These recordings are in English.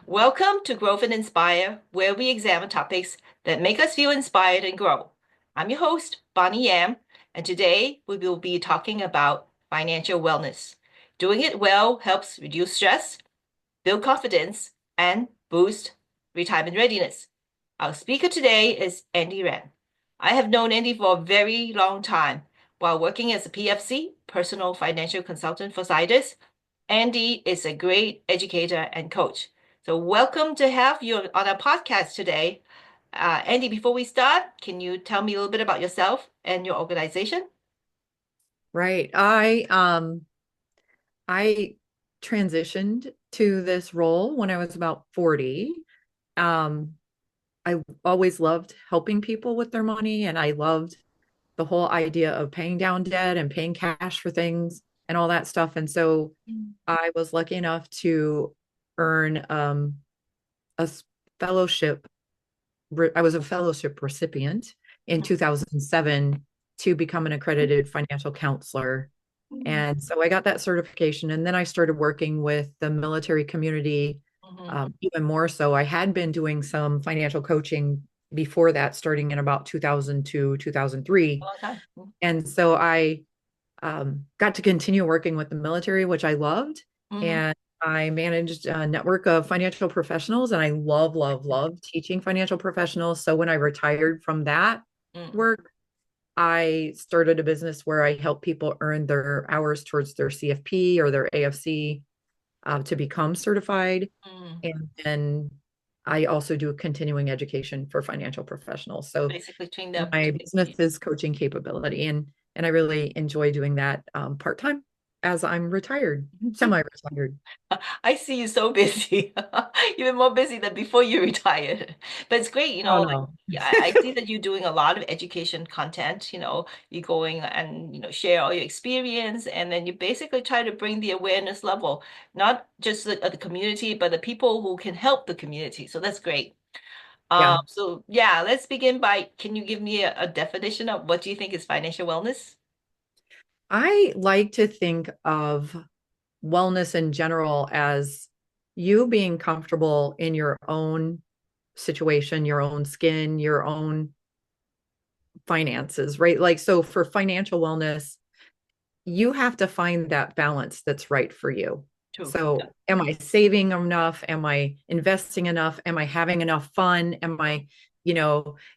Welcome to Growth and Inspire, where we examine topics that make us feel inspired and grow. I'm your host, Bonnie Yam, and today we will be talking about financial wellness. Doing it well helps reduce stress, build confidence, and boost retirement readiness. Our speaker today is Andy Ren. I have known Andy for a very long time. While working as a PFC, personal financial consultant for Sidus, Andy is a great educator and coach. So welcome to have you on our podcast today. Andy, before we start, can you tell me a little bit about yourself and your organization? Right. I transitioned to this role when I was about 40. Um I always loved helping people with their money, and I loved the whole idea of paying down debt and paying cash for things and all that stuff. And so I was lucky enough to earn a fellowship. I was a fellowship recipient in 2007 to become an accredited financial counselor. And so I got that certification. And then I started working with the military community, Mhm. even more so. I had been doing some financial coaching before that, starting in about 2002, A 2003. long time. And so I got to continue working with the military, which I loved. Mm-hmm. And I managed a network of financial professionals, and I love teaching financial professionals. So when I retired from that Mm-hmm. work, I started a business where I help people earn their hours towards their CFP or their AFC to become certified. And then I also do continuing education for financial professionals. So Basically trained up my to be. business is coaching capability, and I really enjoy doing that part-time as I'm retired, semi-retired. I see you so busy. You've been more busy than before you retired. But it's great, Oh like no. yeah, I see that you're doing a lot of education content, you're going and share all your experience and then you basically try to bring the awareness level, not just the community, but the people who can help the community. So that's great. Yeah. So yeah, let's begin by can you give me a definition of what do you think is financial wellness? I like to think of wellness in general as you being comfortable in your own situation, your own skin, your own finances, right? Like, so for financial wellness, you have to find that balance that's right for you. True. Yeah. So, am I saving enough? Am I investing enough? Am I having enough fun? Am I, you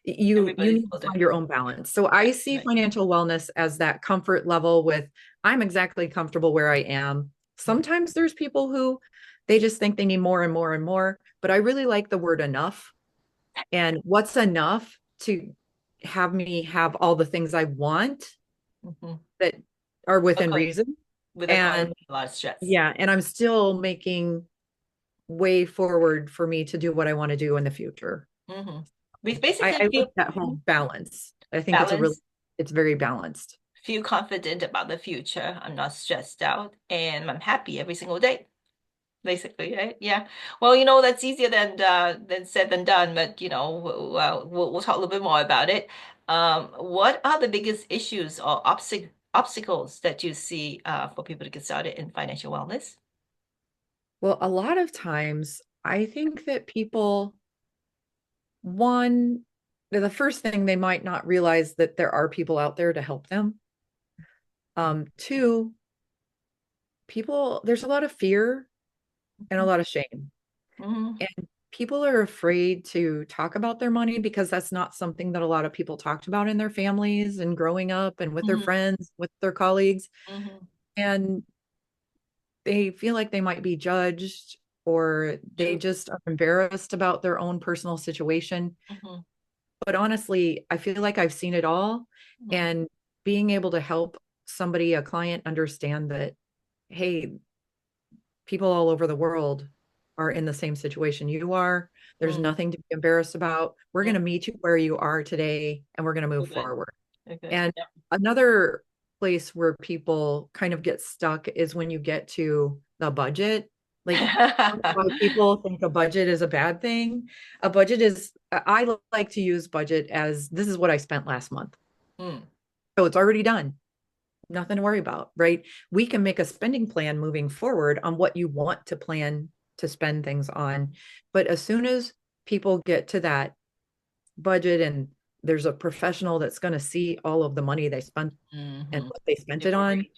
Everybody's need so to find your different. own balance. So Right, I see right. financial wellness as that comfort level with I'm exactly comfortable where I am. Sometimes there's people who they just think they need more and more and more, but I really like the word enough. And what's enough to have me have all the things I want Mm-hmm. that are within Okay. reason. Without And causing a lot of stress. yeah, and I'm still making way forward for me to do what I want to do in the future. Hmm. We I, basically I feel like that whole balance. I think balanced, it's very balanced. feel confident about the future. I'm not stressed out, and I'm happy every single day. Basically, right? Yeah. Well, that's easier than said than done, but we'll talk a little bit more about it. What are the biggest issues or obstacles that you see for people to get started in financial wellness? Well, a lot of times I think that people, one, the first thing they might not realize that there are people out there to help them. Two, people, there's a lot of fear and a lot of shame. Mm-hmm. And people are afraid to talk about their money because that's not something that a lot of people talked about in their families and growing up and with their Hmm. friends, with their colleagues. Hmm. And they feel like they might be judged, or they True. just are embarrassed about their own personal situation. Hmm. But honestly, I feel like I've seen it all. Hmm. And being able to help somebody, a client, understand that, hey, people all over the world are in the same situation you are. There's Mm. nothing to be embarrassed about. We're going Mm. to meet you where you are today, and we're going to So move good. forward. So good. And Yeah. another place where people kind of get stuck is when you get to the budget. Like, a lot of people think a budget is a bad thing. A budget is, I like to use budget as this is what I spent last month. Mm. So it's already done. Nothing to worry about, right? We can make a spending plan moving forward on what you want to plan to spend things on. But as soon as people get to that budget and there's a professional that's going to see all of the money they spent and Mm-hmm. what they spent They're it on, worried.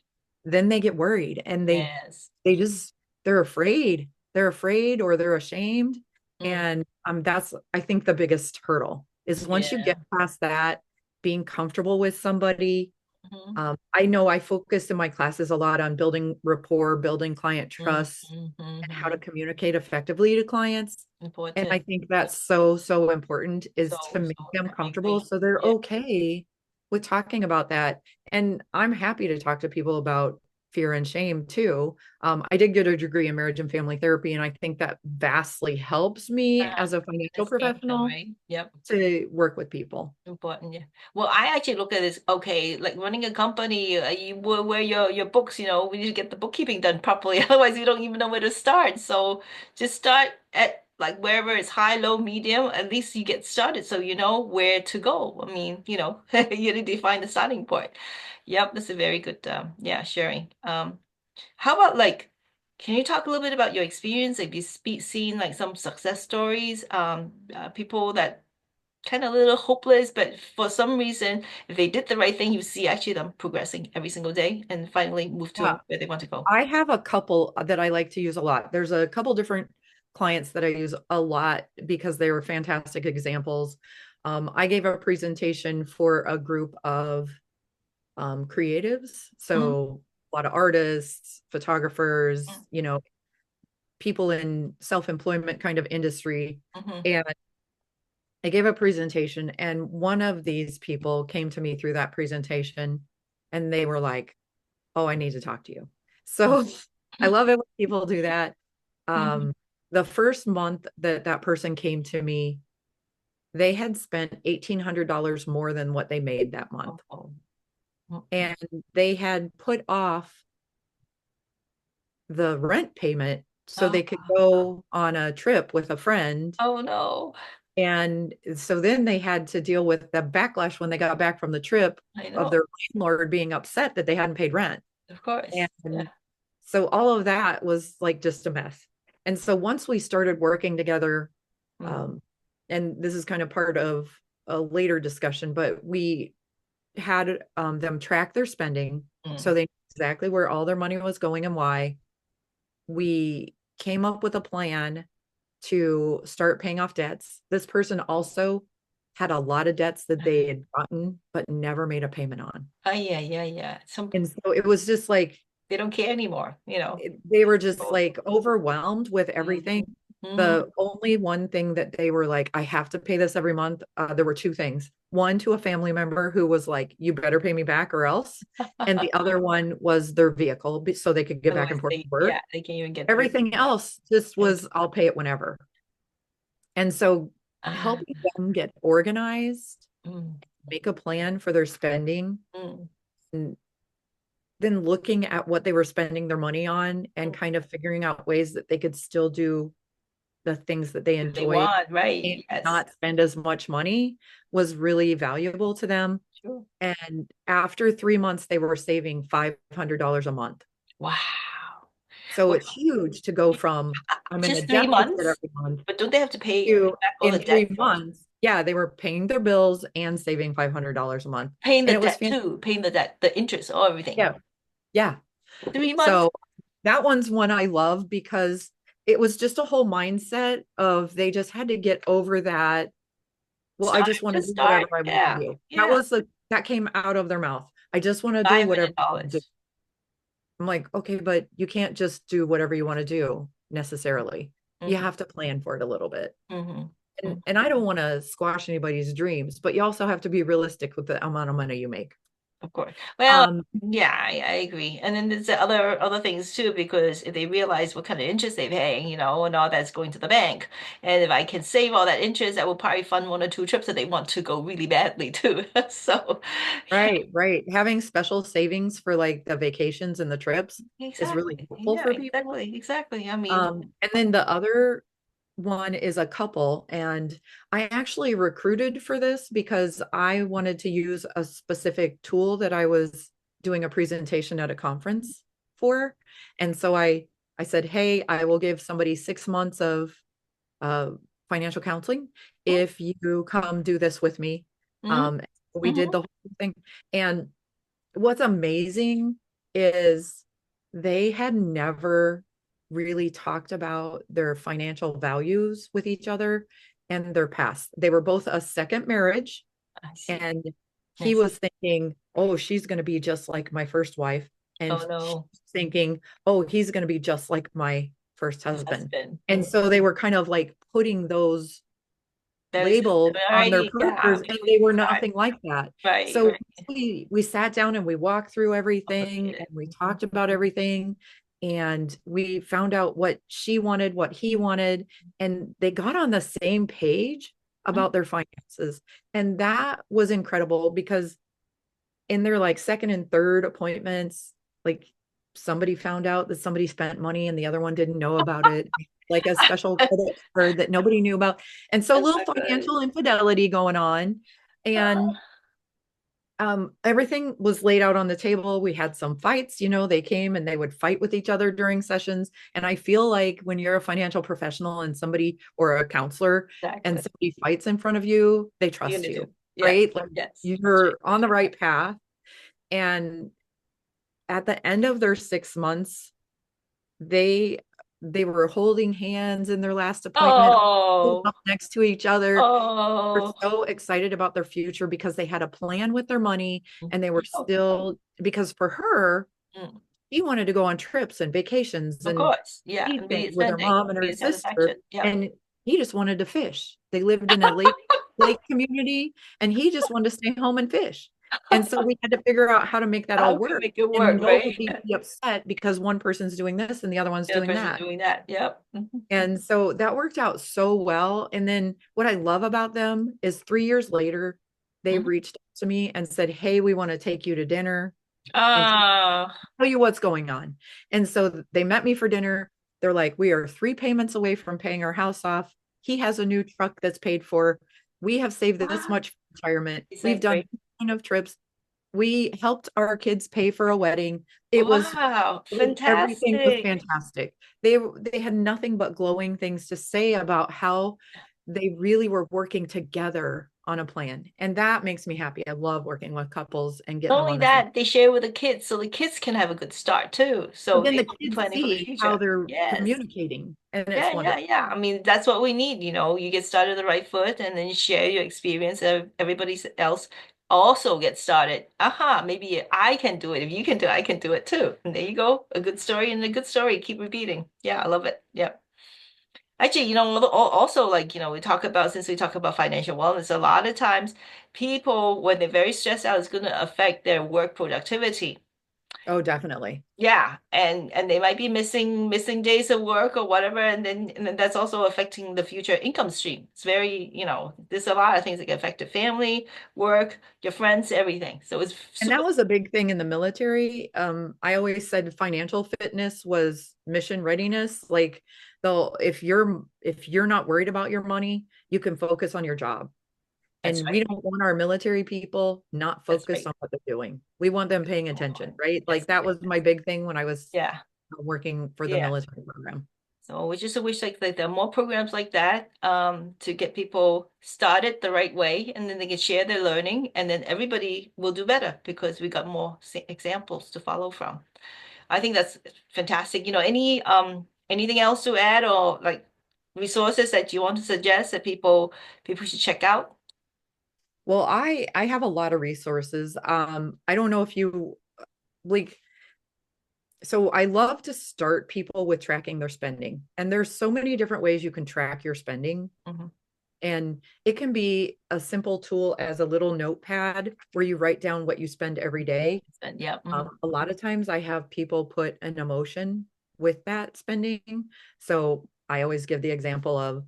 then they get worried and Yes. they just they're afraid. They're afraid or they're ashamed. Mm, And that's I think the biggest hurdle is once you yeah. get past that, being comfortable with somebody. Mm-hmm. I know I focus in my classes a lot on building rapport, building client trust, Mm-hmm. and how Mm-hmm. to communicate effectively to clients. And I Important. think that's so, so important is to So, make them I comfortable agree. so they're Yeah. okay with talking about that. And I'm happy to talk to people about fear and shame too. I did get a degree in marriage and family therapy, and I think that vastly helps me Uh, as a financial Understandable, professional right? Yep. to work with people. Important, yeah. Well, I actually look at this, okay, like running a company, you where your books, we need to get the bookkeeping done properly. Otherwise, you don't even know where to start. So just start at like wherever it's high, low, medium, at least you get started so you know where to go. I mean, you need to find the starting point. Yep, that's a very good yeah, sharing. How about like can you talk a little bit about your experience? Have you seen like some success stories, people that kind of a little hopeless, but for some reason, if they did the right thing, you see actually them progressing every single day and finally move Yeah, to where they want to go. I have a couple that I like to use a lot. There's a couple different clients that I use a lot because they were fantastic examples. I gave a presentation for a group of creatives. Hmm. So a lot of artists, photographers, people in self-employment kind of industry. Hmm. And I gave a presentation, and one of these people came to me through that presentation and they were like, oh, I need to talk to you. So I love it when people do that. Hmm. Um, the first month that that person came to me, they had spent $1,800 more than what they made that month. Oh, And they had put off the rent payment so oh, they could go on a trip with a friend. oh no. And so then they had to deal with the backlash when they got back from the trip I of know. their landlord being upset that they hadn't paid rent. Of course. Yeah. And so all of that was like just a mess. And so once we started working together, Mm, um, and this is kind of part of a later discussion, but we had them track their spending mm, so they knew exactly where all their money was going and why. We came up with a plan to start paying off debts. This person also had a lot of debts that they had gotten but never made a payment on. oh yeah, yeah, yeah. Some And so it was just like they don't care anymore, they were just Oh. like overwhelmed with everything. Mhm. Mhm. The only one thing that they were like, I have to pay this every month. There were two things. One to a family member who was like, you better pay me back or else. And the other one was their vehicle so they could get back Otherwise, and forth to yeah, work. they can't even get through. Everything else just And, was, I'll pay it whenever. And so ah, helping them get organized, mm, make a plan for their spending, mm, and then looking at what they were spending their money on and mm. kind of figuring out ways that they could still do the things that they That they enjoyed want, and right? Yes. not spend as much money was really valuable to them. Sure. And after 3 months, they were saving $500 a month. Wow. So Well, it's huge to go from I'm in a just three deficit months, every month but don't they have to pay to back all the in debt three first? months. Yeah, they were paying their bills and saving $500 a month. Paying the And it was debt fantastic. too, paying the debt, the interest, all everything. Yeah. Yeah. 3 months. So that one's one I love because it was just a whole mindset of they just had to get over that. Well, I Start, just want to just do whatever start. I want to Yeah. do. Yeah. That came out of their mouth. I just want to do Five whatever hundred I want to do. dollars. I'm like, okay, but you can't just do whatever you want to do necessarily. You Mm-hmm. have to plan for it a little bit. Mm-hmm. And I don't want to squash anybody's dreams, but you also have to be realistic with the amount of money you make. Of course. Well, Um, yeah, I agree. And then there's the other things too, because if they realize what kind of interest they're paying, and all that's going to the bank, and if I can save all that interest, I will probably fund one or two trips that they want to go really badly too. So, yeah, right, right. Having special savings for like the vacations and the trips is really exactly. helpful Yeah, for people. exactly, exactly. I mean, And then the other one is a couple, and I actually recruited for this because I wanted to use a specific tool that I was doing a presentation at a conference for. And so I I said, hey, I will give somebody 6 months of uh, financial counseling if you come do this with me. Mm-hmm. We did Mm-hmm. the whole thing. And what's amazing is they had never really talked about their financial values with each other and their past. They were both a second marriage, I see. and I he was see. thinking, oh, she's going to be just like my first wife. And Oh she's no, thinking, oh, he's going to be just like my first his husband. husband. And so they were kind of like putting those Very labels on their similarity. Yeah, partners, and between they were the time. nothing like that. Right, So right. we sat down and we walked through everything Complicated. and we talked about everything, and we found out what she wanted, what he wanted, and they got on the same page Mm-hmm. about their finances. And that was incredible because in their like second and third appointments, like somebody found out that somebody spent money and the other one didn't know about it, like a special credit card that nobody knew about. And so a That's little so good. financial infidelity going on. And everything was laid out on the table. We had some fights, they came and they would fight with each other during sessions. And I feel like when you're a financial professional and somebody or a counselor and Exactly. somebody fights in front of you, they You're trust gonna do. you, Yes, right? Like yes. you're on the right path. And at the end of their 6 months, they they were holding hands in their last appointment, Oh, up next to each other. Were oh. so excited about their future because they had a plan with their money, and they were Oh, still, because for her, mm, she wanted to go on trips and vacations of and course. Yeah, see things immediate with her spending, mom and her immediate sister. satisfaction. Yep. And he just wanted to fish. They lived in a lake community, and he just wanted to stay home and fish. And so we had to figure out how to make that all How can work make it and work, right? nobody be upset because one person's doing this and the other one's The other doing person that. doing that. Yep. Mhm. And so that worked out so well. And then what I love about them is 3 years later, they Mhm. reached out to me and said, hey, we want to take you to dinner and Ah, tell you what's going on. And so they met me for dinner. They're like, we are 3 payments away from paying our house off. He has a new truck that's paid for. We have saved this ah, much for retirement. is We've that done great? this kind of trips. We helped our kids pay for a wedding. It was Wow, everything was fantastic. fantastic. They had nothing but glowing things to say about how they really were working together on a plan. And that makes me happy. I love working with couples and getting Not them only on the same. that, they share with the kids so the kids can have a good start too. But So then they the will be kids planning for the see how future. they're Yes. communicating, and it's Yeah, yeah, wonderful. yeah. I mean, that's what we need, you get started the right foot and then you share your experience. Everybody else also gets started. Aha, maybe I can do it. If you can do it, I can do it too. And there you go. A good story and a good story. Keep repeating. Yeah, I love it. Yeah. Actually, also like, since we talk about financial wellness, a lot of times people, when they're very stressed out, it's going to affect their work productivity. Oh, definitely. Yeah, and they might be missing days of work or whatever, and then that's also affecting the future income stream. It's very, there's a lot of things that can affect your family, work, your friends, everything. So it's And super. that was a big thing in the military. I always said financial fitness was mission readiness. Like, though, if you're not worried about your money, you can focus on your job. That's And we right. don't want our military people not That's focused right. on what they're doing. We want them paying Oh, attention, right? yes, Like that yes, was yes. my big thing when I was Yeah, working for the yeah. military program. So we just wish like there are more programs like that to get people started the right way, and then they can share their learning, and then everybody will do better because we got more examples to follow from. I think that's fantastic. Anything else to add or like resources that you want to suggest that people should check out? Well, I have a lot of resources. I don't know if you like, so I love to start people with tracking their spending. And there's so many different ways you can track your spending. Hmm. And it can be a simple tool as a little notepad where you write down what you spend every day. Yeah. A lot of times I have people put an emotion with that spending. So I always give the example of,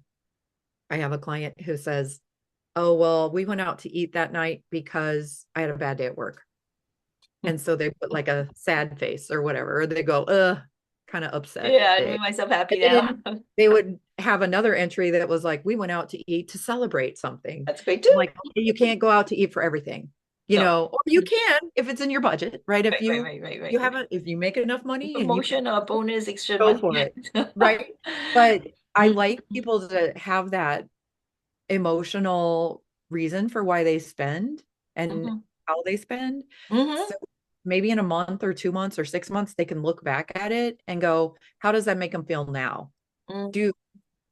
I have a client who says, oh, well, we went out to eat that night because I had a bad day at work. And so they put like a sad face or whatever, or they go, kind of upset Yeah, I day. made myself happy And now. then they would have another entry that was like, we went out to eat to celebrate something. That's great I'm too. like, okay, you can't go out to eat for everything. No. or you can if it's in your budget, right? If Right, right, you right, right, you right, have right. a if you make enough money and you can Promotion or bonus, extra go money. for it, right? But I like Mm-hmm. people to have that emotional reason for why they spend and Mm-hmm. how they spend. Mm-hmm. So maybe in a month or 2 months or 6 months, they can look back at it and go, how does that make them feel now? Mm-hmm. Do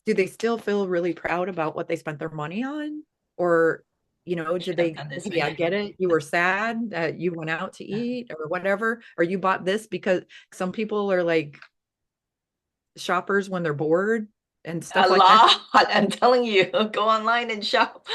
do they still feel really proud about what they spent their money on? Or, I did should have they, done this, okay, right? I get it. You were sad that you went out to eat or whatever, or you bought this because some people are like shoppers when they're bored and A stuff like that. lot. I'm telling you, go online and shop.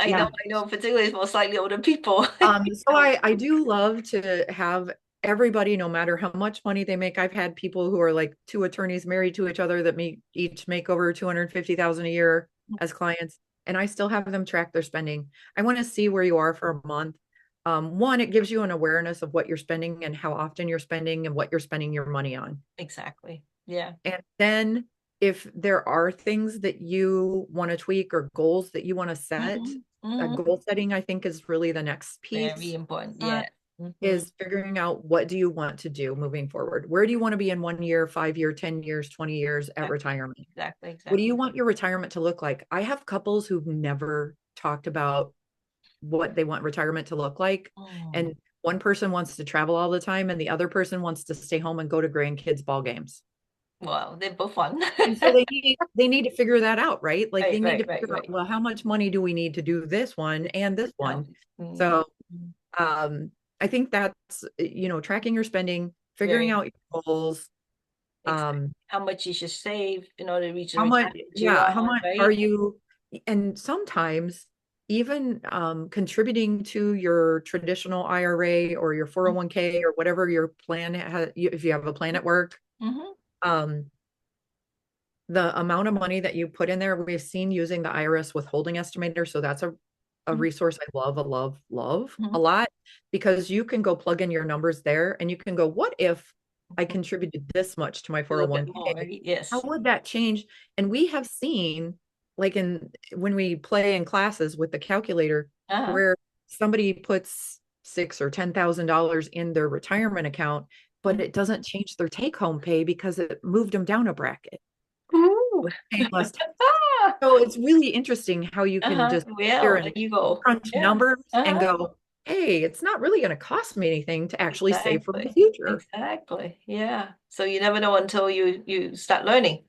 Yeah. I know, particularly for slightly older people. So I do love to have everybody, no matter how much money they make. I've had people who are like two attorneys married to each other that each make over 250,000 a year as clients, and I still have them track their spending. I want to see where you are for a month. One, it gives you an awareness of what you're spending and how often you're spending and what you're spending your money on. Exactly. Yeah. And then if there are things that you want to tweak or goals that you want to set, Hmm. Hmm. goal setting, I think, is really the next Very piece. important. Uh, Yeah. Hmm. is figuring out what do you want to do moving forward? Where do you want to be in 1 year, 5 year, 10 years, 20 years at Exactly. retirement? Exactly. What do you Exactly. want your retirement to look like? I have couples who've never talked about what they want retirement to look like. Mm. And one person wants to travel all the time and the other person wants to stay home and go to grandkids' ball games. Well, they're both fun. And so they need to figure that out, right? Like they Right, need to right, right, figure out, right. well, how much money do we need to do this one and this No. one? Mm-hmm. So um, I think that's, tracking your spending, figuring Very out your goals, exactly. um, How much you should save in order to reach the how much, retirement you yeah, how want, much are right? you, and sometimes even contributing to your traditional IRA or your 401k or whatever your plan has, if you have a plan at work, Mm-hmm. um, the amount of money that you put in there, we've seen using the IRS withholding estimator. So that's a resource I love Mm-hmm. a lot because you can go plug in your numbers there and you can go, what if I Mm-hmm. contributed this much to my A little bit more, 401k? right? How Yes. would that change? And we have seen, like when we play in classes with the calculator, Uh-huh. where somebody puts six or $10,000 in their retirement account, but Mhm. it doesn't change their take home pay because it moved them down a bracket Ooh. paying less tax. So it's really interesting how you can Uh-huh. just sit there Well, there and you go. crunch Yeah. numbers and Uh-huh. go, hey, it's not really going to cost me anything to actually save for my Exactly. future. Exactly. Yeah. So you never know until you start learning.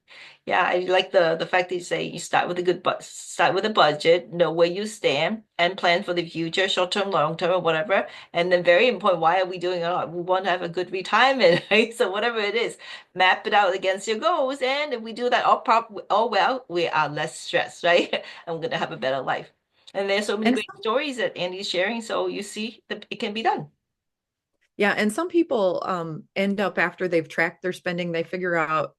Yeah, I like the fact that you say you start with a start with a budget, know where you stand, and plan for the future, short term, long term, or whatever. And then very important, why are we doing it? We want to have a good retirement, right? So whatever it is, map it out against your goals. And if we do that all well, we are less stressed, right? And we're gonna have a better life. And there's so many And great some, stories that Andy's sharing. So you see that it can be done. yeah, and some people end up after they've tracked their spending, they figure out,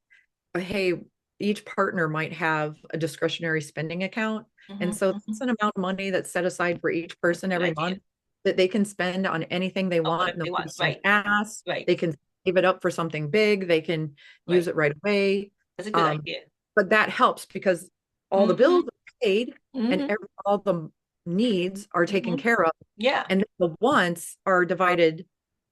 hey, each partner might have a discretionary spending account. And so Hmm. that's an amount of money that's set aside for each That's person a good every idea. month that they can spend on anything they Oh, want. whatever No they want. questions Right. asked. Right. They can save it up for something big. They can use Right. it right away. That's a good Um, idea. but that helps because all the Hmm. bills are paid and Hmm. all the needs are taken Hmm. care of. Yeah. And the wants are divided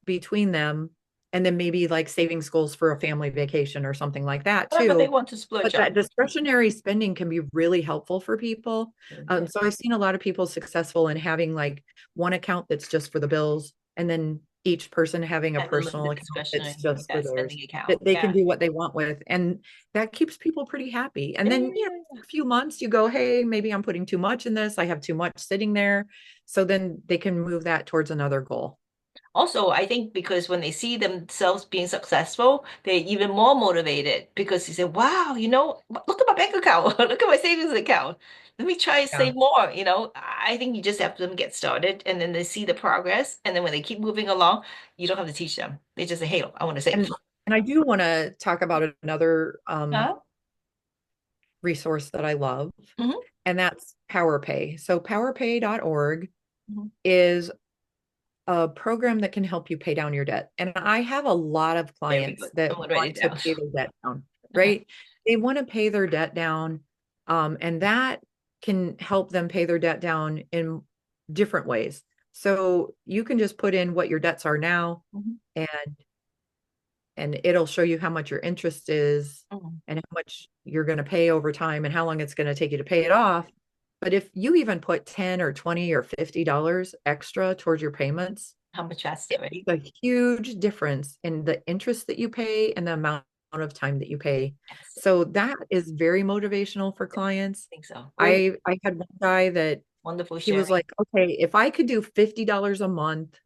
between them. And then maybe like savings goals for a family vacation or something like that Whatever they too. want to splurge But on. that discretionary spending can be really helpful for people. Yeah. So I've seen a lot of people successful in having like one account that's just for the bills, and then each person having a And a little personal bit account that's discretionary, just yeah, for theirs, spending account. that they can Yeah. do what they want with. And that keeps people pretty happy. And Yeah, then, yeah, yeah. a few months you go, hey, maybe I'm putting too much in this. I have too much sitting there. So then they can move that towards another goal. Also, I think because when they see themselves being successful, they're even more motivated because they say, wow, look at my bank account, look at my savings account. Let me try and Yeah. save more. I think you just have them get started and then they see the progress. And then when they keep moving along, you don't have to teach them. They just say, hey, I want to save. And I do want to talk about another Huh? resource that I love, Hmm. and that's PowerPay. So powerpay.org Hmm. is a program that can help you pay down your debt. And I have a lot of Very clients good. that I'm gonna write want it to down. pay their debt down, Uh-huh. right? They want to pay their debt down, and that can help them pay their debt down in different ways. So you can just put in what your debts are now, Mhm. and it'll show you how much your interest is Mhm. and how much you're going to pay over time and how long it's going to take you to pay it off. But if you even put 10 or 20 or $50 extra towards your payments, How much faster, it right? makes a huge difference in the interest that you pay and the amount of time that you pay. Yes, So that is very motivational for I clients. think so. Well, I had one guy that wonderful he was sharing. like, okay, if I could do $50 a month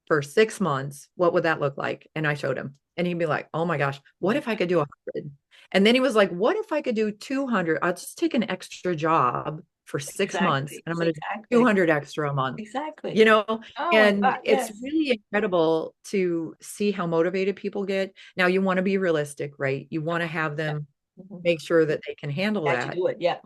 for 6 months, what would that look like? And I showed him. And he'd be like, oh my gosh, what My if I could do 100? And then he was like, what if I could do 200? I'll just take an extra job for 6 months exactly, and I'm going to do exactly, 200 extra a month, exactly. you know? Oh my And God, it's yes. really incredible to see how motivated people get. Now, you want to be realistic, right? You want to have Yeah. them Mhm. make sure that they can handle Got to that. do it. Yeah.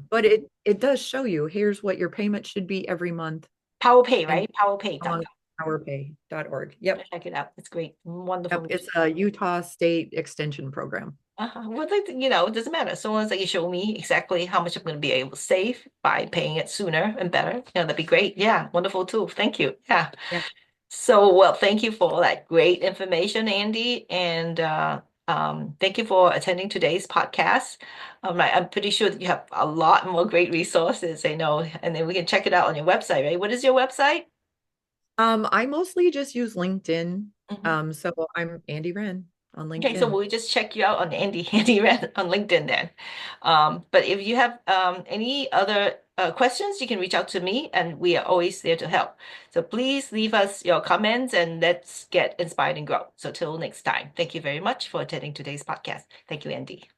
But it does show you here's what your payment should be every month Power Pay, and right? PowerPay.com. on powerpay.org. Yep. Check it out. It's great. Wonderful. Yep, it's a Utah State Extension program. Well, like, it doesn't matter. As long as they show me exactly how much I'm going to be able to save by paying it sooner and better, that'd be great. Yeah, wonderful tool. Thank you. Yeah. Yeah. So, well, thank you for all that great information, Andy, and thank you for attending today's podcast. I'm pretty sure that you have a lot more great resources, I know, and then we can check it out on your website, right? What is your website? I mostly just use LinkedIn. Mhm. So I'm Andy Ren on Okay, so LinkedIn. we'll just check you out on Andy Ren on LinkedIn then. But if you have any other questions, you can reach out to me, and we are always there to help. So please leave us your comments, and let's get inspired and grow. So till next time, thank you very much for attending today's podcast. Thank you, Andy.